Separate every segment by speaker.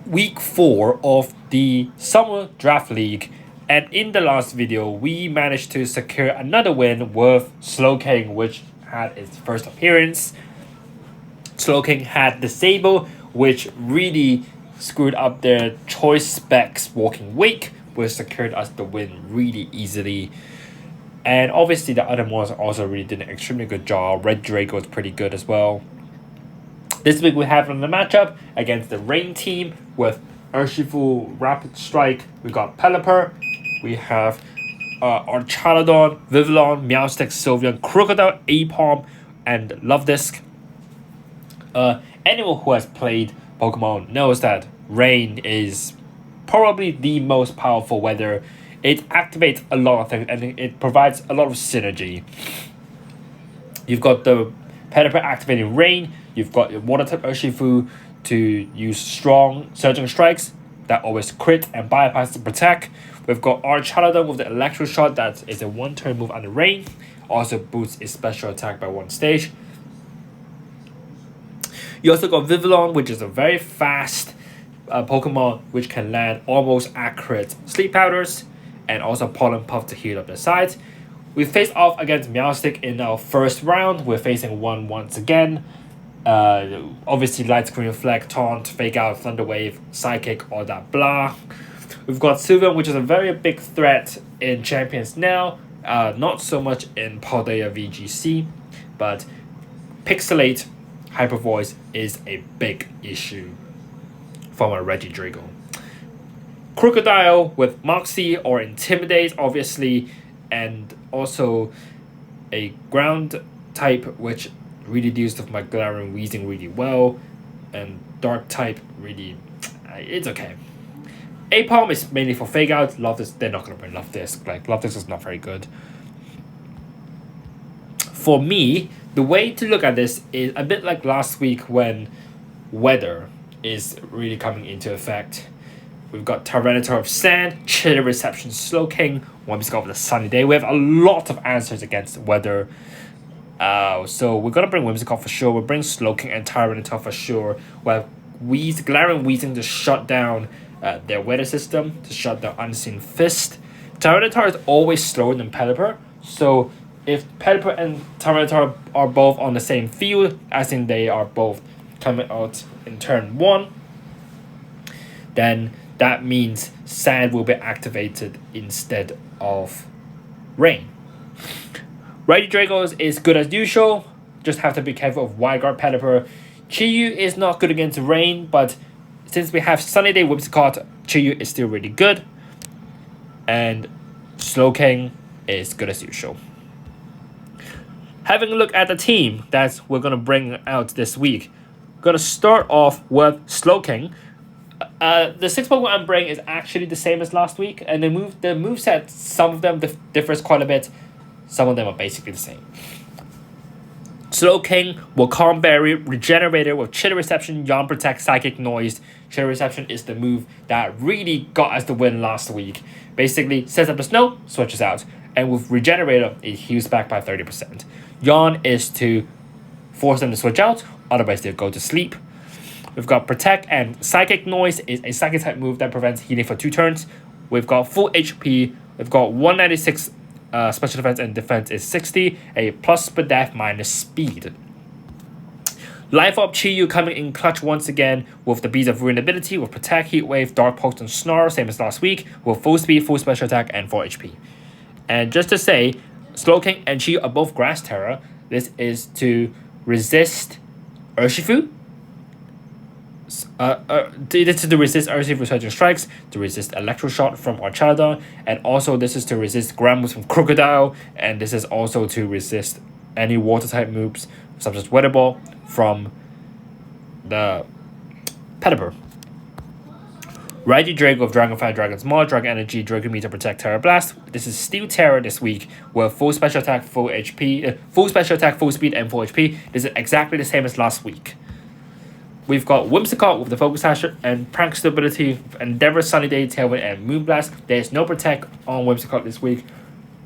Speaker 1: week 4 of the Summer Draft League, and in the last video, we managed to secure another win with Slowking, which had its first appearance. Slowking had Disable, which really screwed up their choice specs walking wake, which secured us the win really easily. And obviously the other models also really did an extremely good job. Red Draco was pretty good as well. This week we have another matchup against the Rain team with Urshifu, Rapid Strike. We got Pelipper. We have Archaladon, Vivillon, Meowstic, Sylveon, Crocodile, Apom, and Lovedisk. Anyone who has played Pokemon knows that Rain is probably the most powerful weather. It activates a lot of things and it provides a lot of synergy. You've got the Pelipper activating Rain. You've got your Water type Urshifu to use strong Surging Strikes that always crit and bypass the Protect. We've got Archaladon with the Electro Shot that is a 1-turn move under Rain. Also boosts its special attack by 1 stage. You also got Vivillon, which is a very fast Pokemon which can land almost accurate Sleep Powders and also Pollen Puff to heal up the sides. We faced off against Meowstic in our first round. We're facing one once again. Obviously, Light Screen Reflect, Taunt, Fake Out, Thunder Wave, Psychic, all that blah. We've got Sylveon, which is a very big threat in Champions now. Not so much in Paldea VGC, but Pixelate Hyper Voice is a big issue from a Regidrago. Crocodile with Moxie or Intimidate, obviously, and also a ground type which really deals with my Galarian Weezing really well, and dark type really, it's okay. Apom is mainly for Fake Out. Lovedisk, they're not going to bring Lovedisk. Like, Lovedisk is not very good. For me, the way to look at this is a bit like last week when weather is really coming into effect. We've got TYRANITAR of Sand, Chilly Reception, Slowking, Whimsicott of the Sunny Day. We have a lot of answers against weather. So we're going to bring Whimsicott for sure. We'll bring Slowking and TYRANITAR for sure. We have Galarian Weezing to shut down their weather system, to shut down Unseen Fist. TYRANITAR is always slower than Pelipper. So if Pelipper and TYRANITAR are both on the same field, as in they are both coming out in turn 1, then that means Sand will be activated instead of Rain. Regidrago is good as usual. Just have to be careful of Wide Guard Pelipper. Chiyu is not good against Rain, but since we have Sunny Day Whimsicott, Chiyu is still really good. And Slowking is good as usual. Having a look at the team that we're going to bring out this week. We're going to start off with Slowking. The 6 Pokemon I'm bringing is actually the same as last week, and the moveset, some of them differs quite a bit. Some of them are basically the same. Slowking will Calm Berry, Regenerator with Chilly Reception, Yawn Protect, Psychic Noise. Chilly Reception is the move that really got us the win last week. Basically, sets up the snow, switches out, and with Regenerator, it heals back by 30%. Yawn is to force them to switch out, otherwise they'll go to sleep. We've got Protect, and Psychic Noise is a Psychic type move that prevents healing for 2 turns. We've got full HP, we've got 196 special defense, and defense is 60, a plus Spadaf minus speed. Life Up Chiyu coming in clutch once again with the Beads of Ruin ability with Protect, Heat Wave, Dark Pulse, and Snarl, same as last week, with full speed, full special attack, and 4 HP. And just to say, Slowking and Chiyu are both Grass Terror. This is to resist Urshifu. This is to resist Urshifu Surging Strikes, to resist Electro Shot from Archaladon, and also this is to resist Ground Moves from Crocodile, and this is also to resist any Water type moves such as Weather Ball from the Pelipper. Regidrago of Dragonfire, Dragon's Maw, Dragon Energy, Dragon Meter, Protect, Terra Blast. This is Steel Terror this week with full special attack, full HP, full special attack, full speed, and full HP. This is exactly the same as last week. We've got Whimsicott with the Focus Sash and Prank Stability, Endeavor, Sunny Day, Tailwind, and Moonblast. There's no Protect on Whimsicott this week.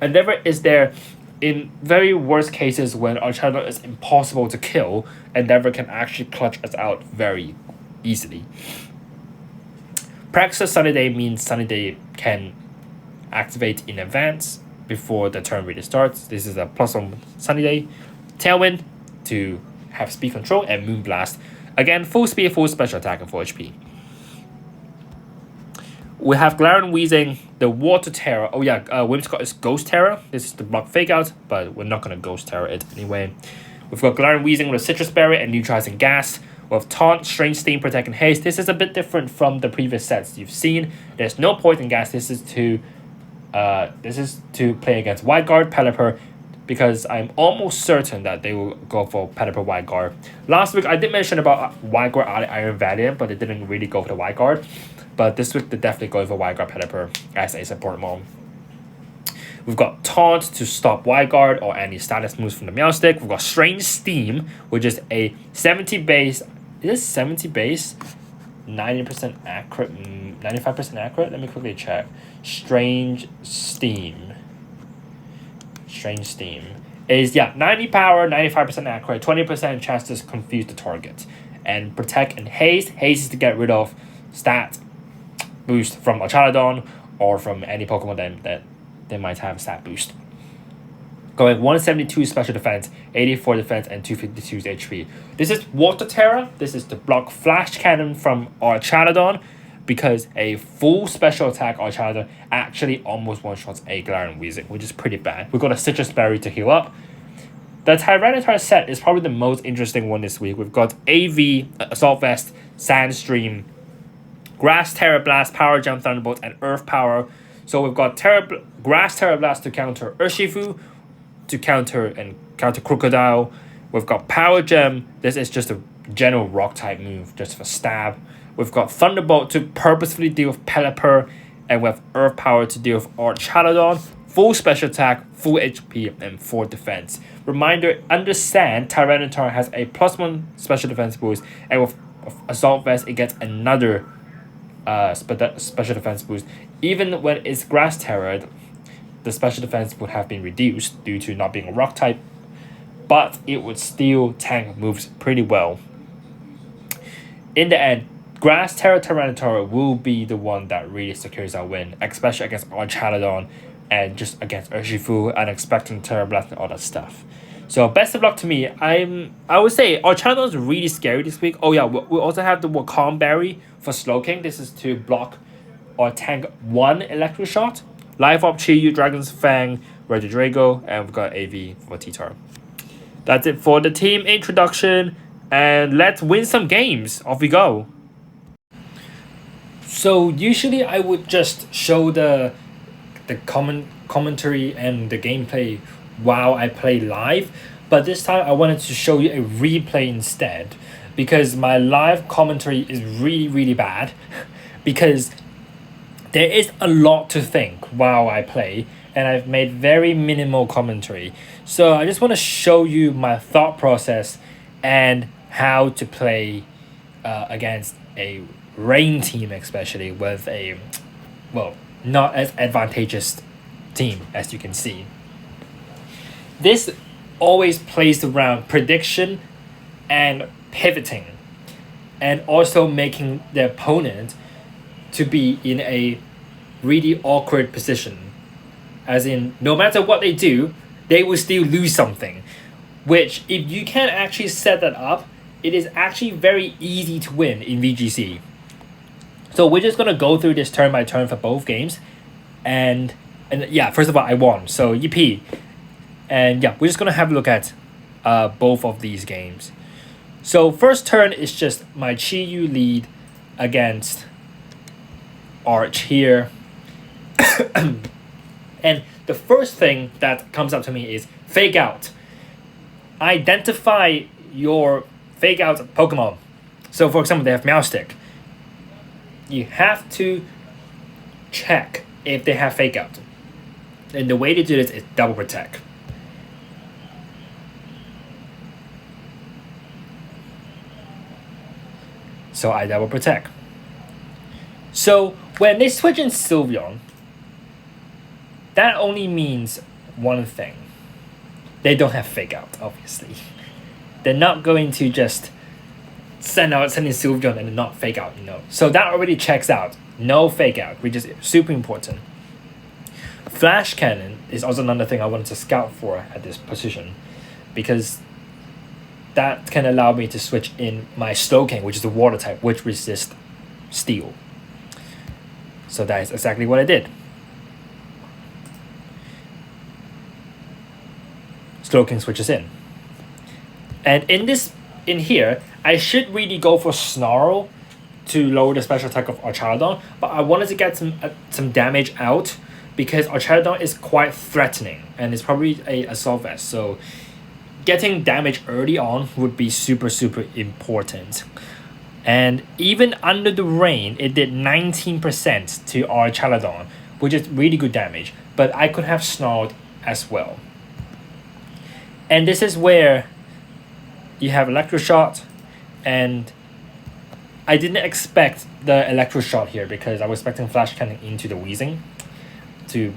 Speaker 1: Endeavor is there in very worst cases when Archaladon is impossible to kill. Endeavor can actually clutch us out very easily. Praxis Sunny Day means Sunny Day can activate in advance before the turn really starts. This is a +1 Sunny Day. Tailwind to have speed control, and Moonblast. Again, full speed, full special attack, and full HP. We have Glaring Wheezing, the Water Terror. Oh yeah, Whimsicott is Ghost Terror. This is the block Fake Out, but we're not gonna Ghost Terror it anyway. We've got Glaring Wheezing with a Citrus Berry and Neutralizing Gas. With Taunt, Strange Steam, Protect, and Haste. This is a bit different from the previous sets you've seen. There's no Poison Gas. This is to play against Wide Guard, Pelipper, because I'm almost certain that they will go for Pelipper Wide Guard. Last week I did mention about Wide Guard Iron Valiant, but they didn't really go for the Wide Guard. But this week they're definitely going for Wide Guard Pelipper as a support mode. We've got Taunt to stop Wide Guard or any status moves from the Meowstic. We've got Strange Steam, which is a 70 base. Is it 70 base? 90% accurate, 95% accurate? Let me quickly check. Strange Steam is, 90 power, 95% accurate, 20% chance to confuse the target. And Protect and Haste. Haste is to get rid of stat boost from Archaladon or from any Pokemon that they might have stat boost. Going 172 special defense, 84 defense, and 252 HP. This is Water Terror. This is to block Flash Cannon from Archaladon, because a full special attack Archaladon actually almost one-shots a Glaring Wheezing, which is pretty bad. We've got a Citrus Berry to heal up. The Tyranitar set is probably the most interesting one this week. We've got AV, Assault Vest, Sandstream, Grass Terra Blast, Power Jump, Thunderbolt, and Earth Power. So we've got Grass Terra Blast to counter Urshifu, to counter Crocodile. We've got Power Gem. This is just a general rock type move, just for stab. We've got Thunderbolt to purposefully deal with Pelipper, and we have Earth Power to deal with Archaladon. Full special attack, full HP, and 4 defense. Reminder, understand Tyranitar has a +1 special defense boost, and with Assault Vest it gets another special defense boost. Even when it's Grass Terrored, the special defense would have been reduced due to not being a rock type, but it would still tank moves pretty well. In the end, Grass Terra Tyranitar will be the one that really secures our win, especially against Archaladon and just against Urshifu, Unexpected Terra Blast, and all that stuff. So best of luck to me. I would say Archaladon is really scary this week. Oh yeah, we also have the Wakam Berry for Slowking. This is to block or tank 1 Electric Shot. Life Orb, Chiyu, Dragon's Fang, Regidrago, and we've got AV for T-Tar. That's it for the team introduction, and let's win some games. Off we go. So usually I would just show the commentary and the gameplay while I play live, but this time I wanted to show you a replay instead, because my live commentary is really bad because there is a lot to think while I play, and I've made very minimal commentary. So I just want to show you my thought process and how to play against a rain team, especially with a, well, not as advantageous team as you can see. This always plays around prediction and pivoting, and also making the opponent to be in a really awkward position, as in no matter what they do, they will still lose something, which if you can actually set that up, it is actually very easy to win in VGC. So we're just going to go through this turn by turn for both games, and yeah, first of all I won, so yippee. And yeah, we're just going to have a look at both of these games. So first turn is just my Chiyu lead against Arch here. And the first thing that comes up to me is Fake Out. Identify your Fake Out Pokemon. So for example, they have Meowstic. You have to check if they have Fake Out. And the way to do this is Double Protect. So I Double Protect. So when they switch in Sylveon, that only means one thing. They don't have Fake Out, obviously. They're not going to just sending Sylveon and not fake out, So that already checks out. No fake out, which is super important. Flash Cannon is also another thing I wanted to scout for at this position, because that can allow me to switch in my Slowking, which is a water type, which resists steel. So that is exactly what I did. Slowking switches in. And in here, I should really go for Snarl to lower the special attack of Archarodon, but I wanted to get some damage out because Archarodon is quite threatening and it's probably a Assault Vest. So getting damage early on would be super, super important. And even under the rain, it did 19% to Archarodon, which is really good damage. But I could have Snarled as well. And this is where you have Electroshot, and I didn't expect the Electroshot here because I was expecting Flash Cannon into the Wheezing to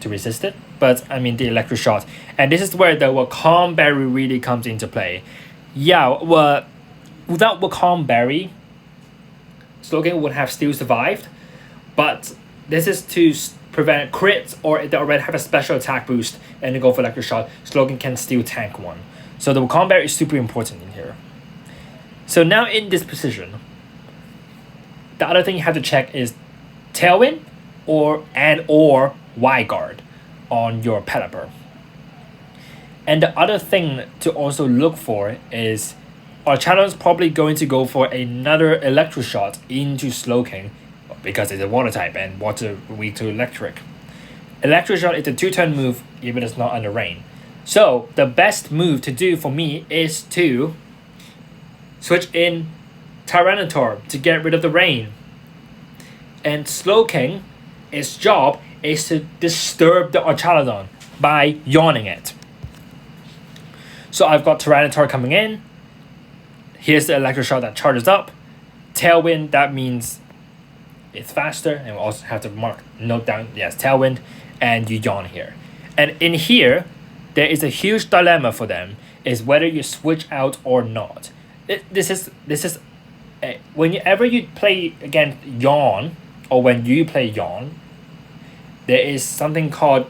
Speaker 1: resist it. But I mean the Electroshot, and this is where the Wakam Berry really comes into play. Yeah, well, without Wakam Berry, Slowking would have still survived, but this is to prevent crits, or they already have a special attack boost and they go for Electroshot. Slowking can still tank one. So the Wakam Berry is super important in here. So now in this position, the other thing you have to check is Tailwind or Y-Guard on your Pelipper. And the other thing to also look for is Archarodon's probably going to go for another Electroshot into Slowking because it's a water type and water weak to electric. Electroshot is a 2-turn move even if it's not under rain. So the best move to do for me is to switch in TYRANITAR to get rid of the rain. And Slowking, its job is to disturb the Archarodon by yawning it. So I've got TYRANITAR coming in. Here's the Electroshot that charges up. Tailwind, that means it's faster. And we also have to note down, yes, Tailwind. And you yawn here. And in here, there is a huge dilemma for them, is whether you switch out or not. This is whenever you play against Yawn, or when you play Yawn, there is something called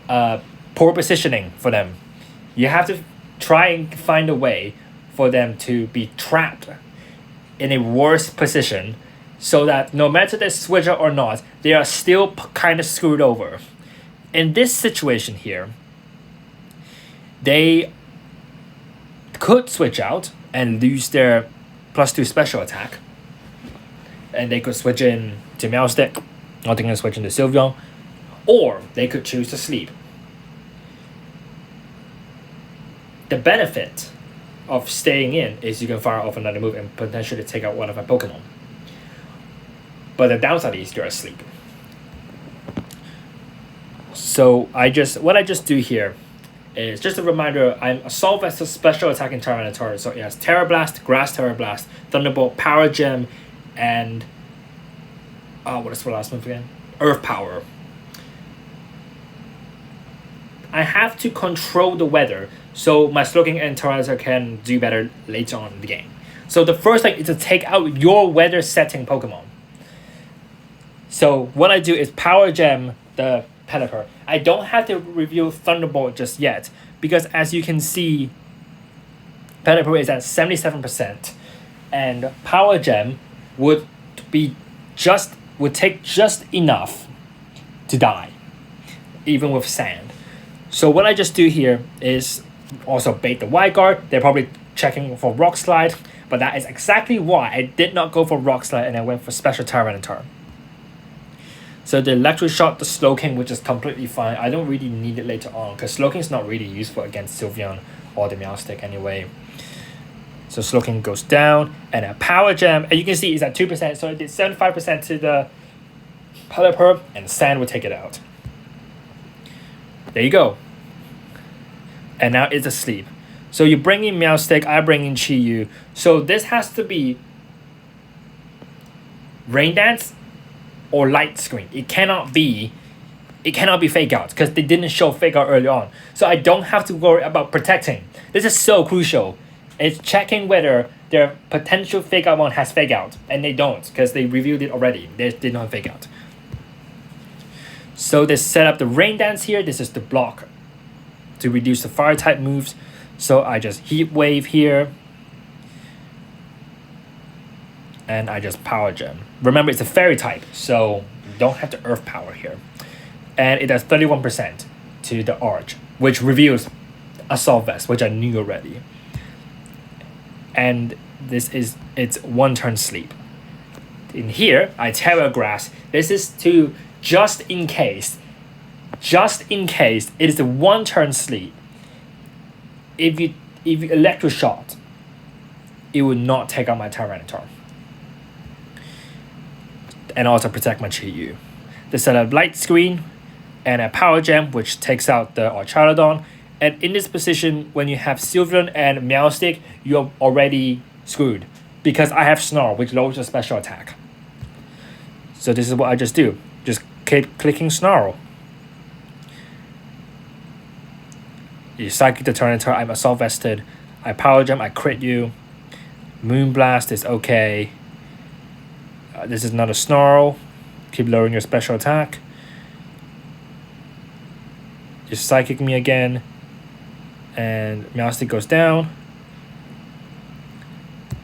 Speaker 1: poor positioning for them. You have to try and find a way for them to be trapped in a worse position so that no matter they switch out or not, they are still kind of screwed over. In this situation here, they could switch out and lose their +2 special attack. And they could switch in to Meowstic, or they can switch into Sylveon, or they could choose to sleep. The benefit of staying in is you can fire off another move and potentially take out one of my Pokemon. But the downside is you're asleep. So what I just do here is just a reminder, I'm Assault Vest special attack in TYRANITAR. So it has Terra Blast, Grass Terra Blast, Thunderbolt, Power Gem, and what is the last move again? Earth Power. I have to control the weather so my Slowking and TYRANITAR can do better later on in the game. So the first thing is to take out your weather setting Pokemon. So what I do is Power Gem the Pelipper. I don't have to reveal Thunderbolt just yet because as you can see, Pelipper is at 77%, and Power Gem would take just enough to die, even with sand. So what I just do here is also bait the Y-Guard. They're probably checking for Rock Slide, but that is exactly why I did not go for Rock Slide and I went for Special TYRANITAR. So the Electroshot, the Slowking, which is completely fine. I don't really need it later on because Slowking is not really useful against Sylveon or the Meowstic anyway. So Slowking goes down, and a Power Gem, and you can see it's at 2%, so it did 75% to the Pelipper, and Sand will take it out. There you go. And now it's asleep. So you bring in Meowstic, I bring in Chi-Yu. So this has to be Rain Dance or Light Screen. It cannot be Fake Out because they didn't show Fake Out early on. So I don't have to worry about protecting. This is so crucial. It's checking whether their potential fake out one has fake out, and they don't because they reviewed it already. They did not fake out. So they set up the rain dance here. This is the block to reduce the fire type moves. So I just heat wave here. And I just power gem. Remember, it's a fairy type, so you don't have the earth power here. And it does 31% to the arch, which reveals Assault Vest, which I knew already. And it's 1 turn sleep. In here, I Terra Grass. This is to just in case it is a 1 turn sleep. If you electroshot, it will not take out my Tyranitar. And also protect my Chi-Yu. They set a light screen and a power gem, which takes out the Archarodon. And in this position, when you have Sylveon and Meowstic, you're already screwed. Because I have Snarl, which lowers your special attack. So this is what I just do. Just keep clicking Snarl. You Psychic the Tyranitar, I'm Assault Vested. I Power Gem, I crit you. Moonblast is okay. This is not a Snarl. Keep lowering your special attack. Just Psychic me again. And Meowstic goes down.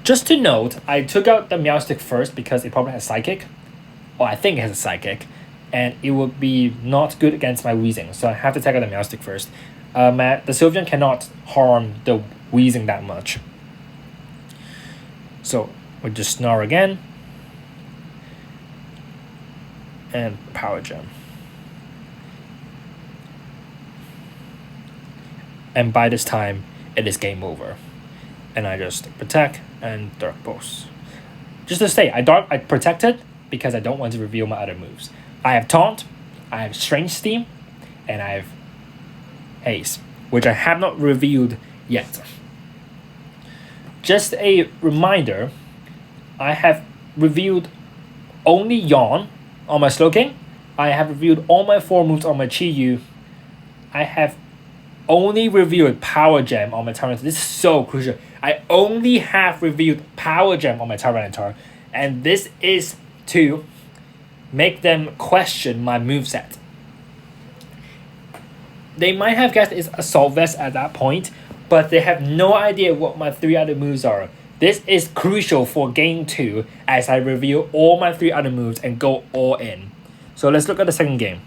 Speaker 1: Just to note, I took out the Meowstic first because it probably has Psychic. Or I think it has a Psychic. And it would be not good against my Weezing. So I have to take out the Meowstic first. The Sylveon cannot harm the Weezing that much. So we'll just Snarl again. And Power Gem. And by this time, it is game over. And I just protect and Dark Pulse. Just to say, I protected because I don't want to reveal my other moves. I have Taunt, I have Strange Steam, and I have Haze, which I have not revealed yet. Just a reminder, I have revealed only Yawn on my Slowking. I have reviewed all my 4 moves on my Chi-Yu. I have only reviewed Power Gem on my Tyranitar. This is so crucial. I only have reviewed Power Gem on my Tyranitar. And this is to make them question my moveset. They might have guessed it's Assault Vest at that point, but they have no idea what my 3 other moves are. This is crucial for game 2 as I review all my 3 other moves and go all in. So let's look at the second game.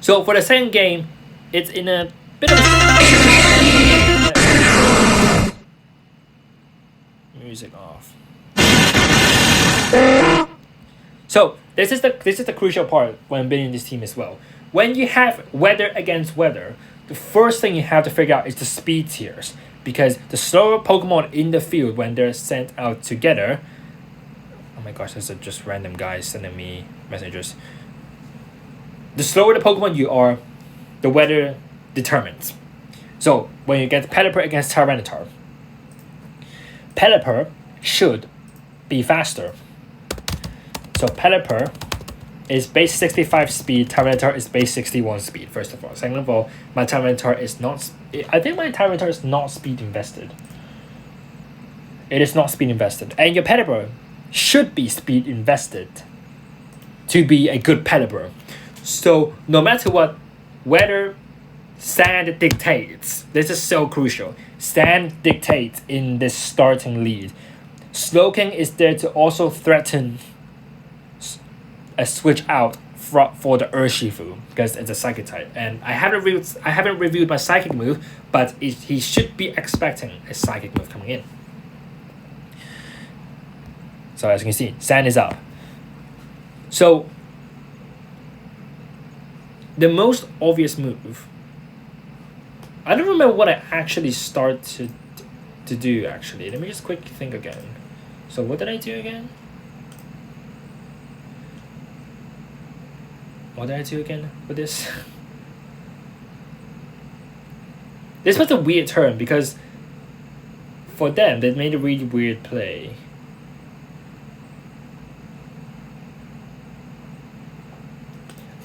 Speaker 1: So for the second game, it's in a bit of music off. So this is the crucial part when building this team as well. When you have weather against weather, the first thing you have to figure out is the speed tiers. Because the slower Pokemon in the field when they're sent out together... Oh my gosh, those are just random guys sending me messages. The slower the Pokemon you are, the weather determines. So, when you get Pelipper against Tyranitar, Pelipper should be faster. So Pelipper is base 65 speed, Tyranitar is base 61 speed, first of all. Second of all, my Tyranitar is not... I think my Tyranitar is not speed invested. It is not speed invested. And your Pelipper should be speed invested to be a good Pelipper. So, no matter what, whether Sand dictates, this is so crucial. Sand dictates in this starting lead. Slowking is there to also threaten a switch out for the Urshifu because it's a Psychic type, and I haven't reviewed my Psychic move, but he should be expecting a Psychic move coming in. So as you can see, Sand is up. So the most obvious move, I don't remember what I actually started to do actually. Let me just quick think again. So what did I do again? What did I do again with this? This was a weird turn because for them, they made a really weird play.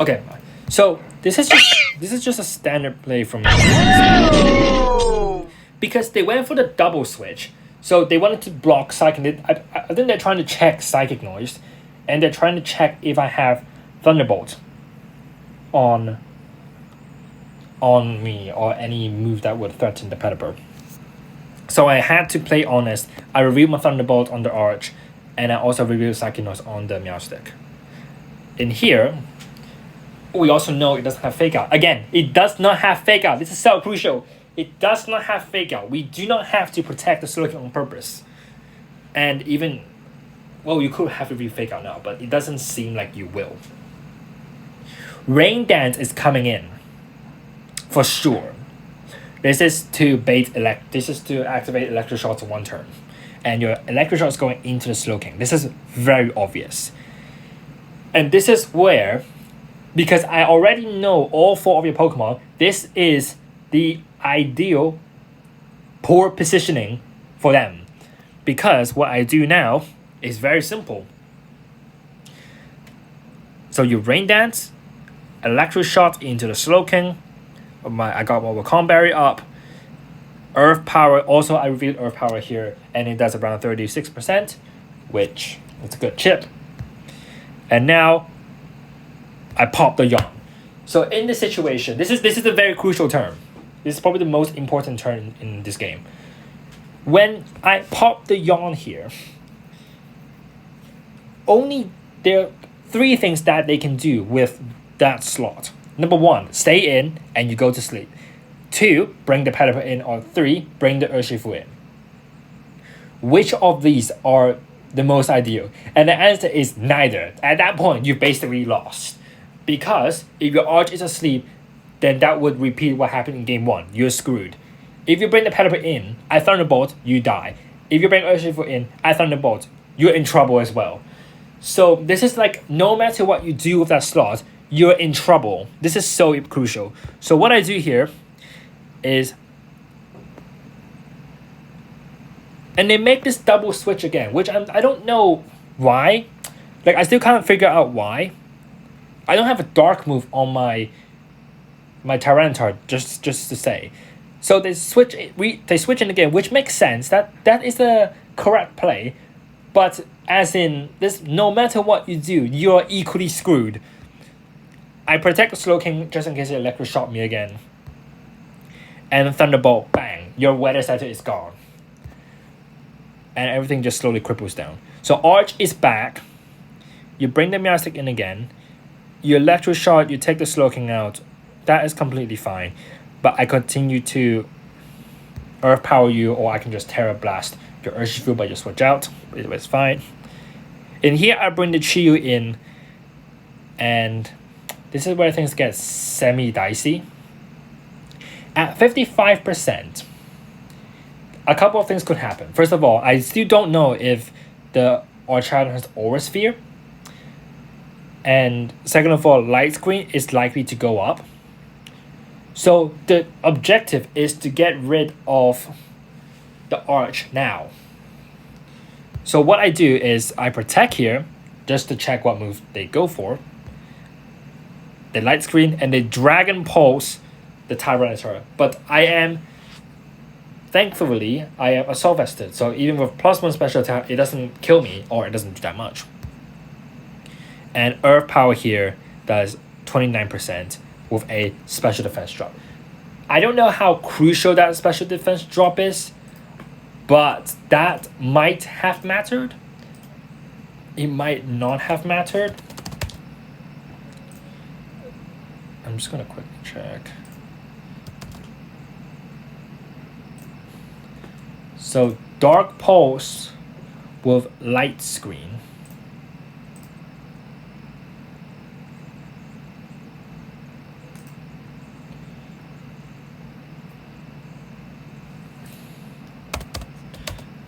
Speaker 1: Okay, so this is just a standard play from me. Because they went for the double switch. So they wanted to block psychic. I think they're trying to check psychic noise, and they're trying to check if I have Thunderbolt on me or any move that would threaten the Predator. So I had to play honest. I revealed my Thunderbolt on the Arch, and I also revealed Psychic Noise on the Meowstic. In here, we also know it doesn't have Fake Out. Again, it does not have Fake Out. This is so crucial. It does not have Fake Out. We do not have to protect the Slowking on purpose. And even, well, you could have to reveal Fake Out now, but it doesn't seem like you will. Rain Dance is coming in, for sure. This is to activate Electro Shots in one turn. And your Electro Shot is going into the Slowking. This is very obvious. And this is where, because I already know all 4 of your Pokemon, this is the ideal poor positioning for them. Because what I do now is very simple. So you Rain Dance, Electro Shot into the Slowking. I got my Calm Berry up. Earth Power, also I revealed Earth Power here, and it does around 36%, which is a good chip. And now I pop the Yawn. So in this situation, this is a very crucial turn. This is probably the most important turn in this game. When I pop the Yawn here, there are 3 things that they can do with that slot. Number 1, stay in and you go to sleep. 2, bring the Predator in, or 3, bring the Urshifu in. Which of these are the most ideal? And the answer is neither. At that point, you basically lost. Because if your Arch is asleep, then that would repeat what happened in game 1. You're screwed. If you bring the Predator in, I Thunderbolt, you die. If you bring Urshifu in, I Thunderbolt, you're in trouble as well. So this is like, no matter what you do with that slot, you're in trouble. This is so crucial. So what I do here is, and they make this double switch again, which I don't know why. Like, I still can't figure out why. I don't have a dark move on my Tyranitar, just to say. So they switch in again, which makes sense. That is the correct play. But as in this, no matter what you do, you're equally screwed. I protect the Slowking just in case it Electro Shot me again. And Thunderbolt, bang, your Weather Scepter is gone. And everything just slowly cripples down. So Arch is back. You bring the Meowstic in again. You Electro Shot, you take the Slowking out. That is completely fine. But I continue to Earth Power you, or I can just Terra Blast your Urshifu by just switch out. It was fine. In here, I bring the Chiyu in. And this is where things get semi-dicey. At 55%, a couple of things could happen. First of all, I still don't know if the Archaeodon has Aura Sphere. And second of all, Light Screen is likely to go up. So the objective is to get rid of the Arch now. So what I do is I protect here just to check what move they go for. They Light Screen and they Dragon Pulse the Tyranitar. But thankfully, I am Assault Vested. So even with +1 special attack, it doesn't kill me, or it doesn't do that much. And Earth Power here does 29% with a special defense drop. I don't know how crucial that special defense drop is, but that might have mattered. It might not have mattered. I'm just gonna quickly check. So Dark Pulse with Light Screen.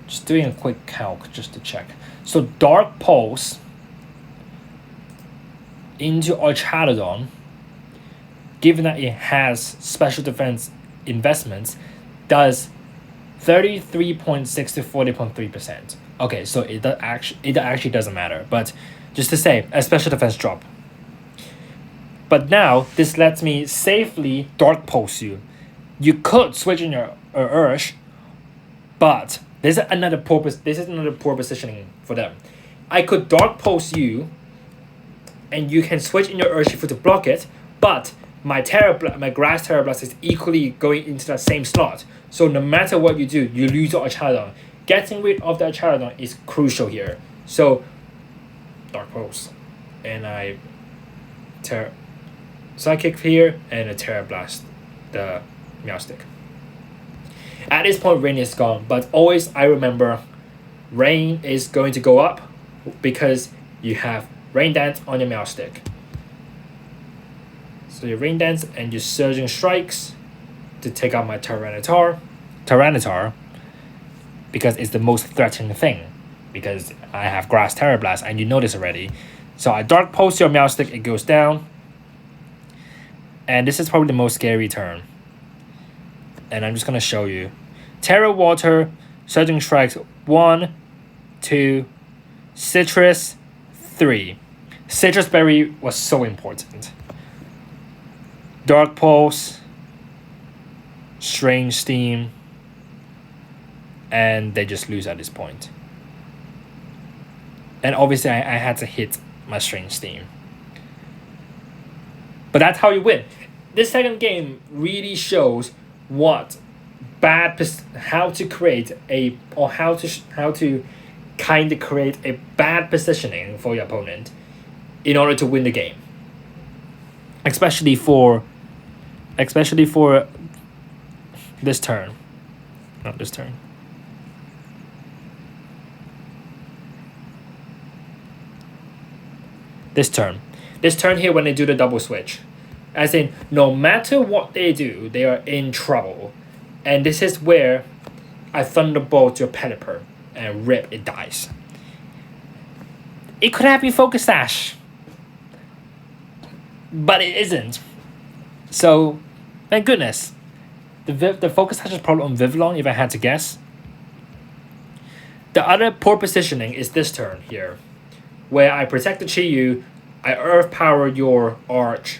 Speaker 1: Just doing a quick calc just to check. So Dark Pulse into Archaeodon, given that it has special defense investments, does 33.6 to 40.3%. Okay, so it actually doesn't matter, but just to say, a special defense drop. But now this lets me safely Dark Pulse you. You could switch in your Ursh, but This is another poor positioning for them. I could dark post you, and you can switch in your Urshifu to block it, but my Grass Terra Blast is equally going into that same slot. So no matter what you do, you lose your Archarodon. Getting rid of the Archarodon is crucial here. So dark post, and I Psychic here and a Terra Blast the Meowstic. At this point, Rain is gone, but always I remember Rain is going to go up because you have Rain Dance on your Meowstic. So your Rain Dance and your Surging Strikes to take out my Tyranitar, because it's the most threatening thing, because I have Grass Terra Blast and you know this already. So I Dark Pulse your Meowstic, it goes down. And this is probably the most scary turn. And I'm just going to show you. Terra Water, Surging Strikes, 1, 2, Citrus, 3. Citrus Berry was so important. Dark Pulse, Strange Steam, and they just lose at this point. And obviously I had to hit my Strange Steam. But that's how you win. This second game really shows how to create a bad positioning for your opponent in order to win the game. Especially for this turn. Not this turn. This turn here when they do the double switch. As in, no matter what they do, they are in trouble. And this is where I Thunderbolt your Pelipper and rip, it dies. It could have been Focus Sash, but it isn't. So, thank goodness. The Focus Sash is probably on Vivillon if I had to guess. The other poor positioning is this turn here, where I protect the Chi-Yu, I Earth Power your Arch,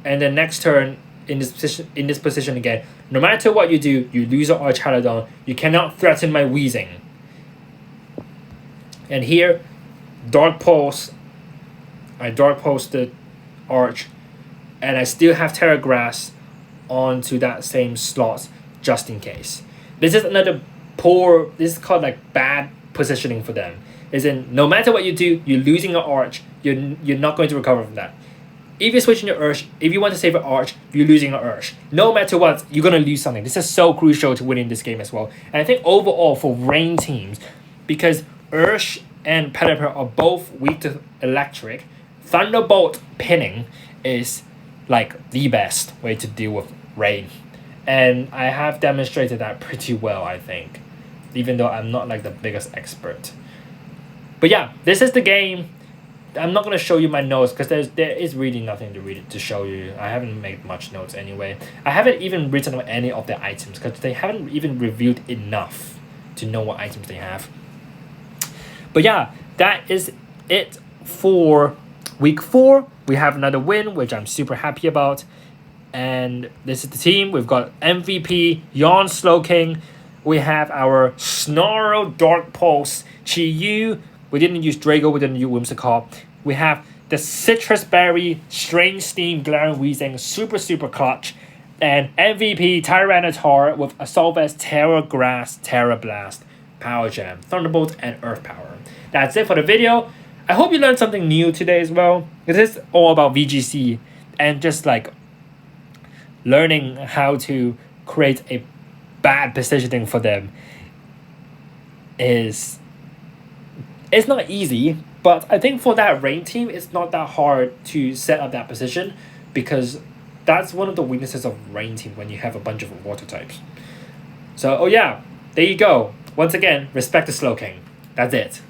Speaker 1: and then next turn in this position again, no matter what you do, you lose your Archarodon. You cannot threaten my Weezing. And here, Dark Pulse, I Dark Pulse the Arch, and I still have Terra Grass onto that same slot just in case. This is another this is called like bad positioning for them. Is in no matter what you do, you're losing your Arch. You're not going to recover from that. If you're switching your Ursh, if you want to save your Arch, you're losing your Ursh. No matter what, you're going to lose something. This is so crucial to winning this game as well. And I think overall for Rain teams, because Ursh and Pelipper are both weak to Electric, Thunderbolt pinning is like the best way to deal with Rain. And I have demonstrated that pretty well, I think. Even though I'm not like the biggest expert. But yeah, this is the game. I'm not going to show you my notes because there is really nothing to show you. I haven't made much notes anyway. I haven't even written on any of the items because they haven't even reviewed enough to know what items they have. But yeah, that is it for week 4. We have another win, which I'm super happy about. And this is the team. We've got MVP, Yawn Slowking. We have our Snarl Dark Pulse, Chi-Yu. We didn't use Drago, we didn't use Whimsicott. We have the Citrus Berry, Strange Steam, Glaring Weezing, super clutch. And MVP Tyranitar with Assault Terra Grass, Terra Blast, Power Jam, Thunderbolt, and Earth Power. That's it for the video. I hope you learned something new today as well. This is all about VGC and just like learning how to create a bad positioning for them it's not easy, but I think for that Rain team, it's not that hard to set up that position because that's one of the weaknesses of Rain team when you have a bunch of water types. So, oh yeah, there you go. Once again, respect the Slowking. That's it.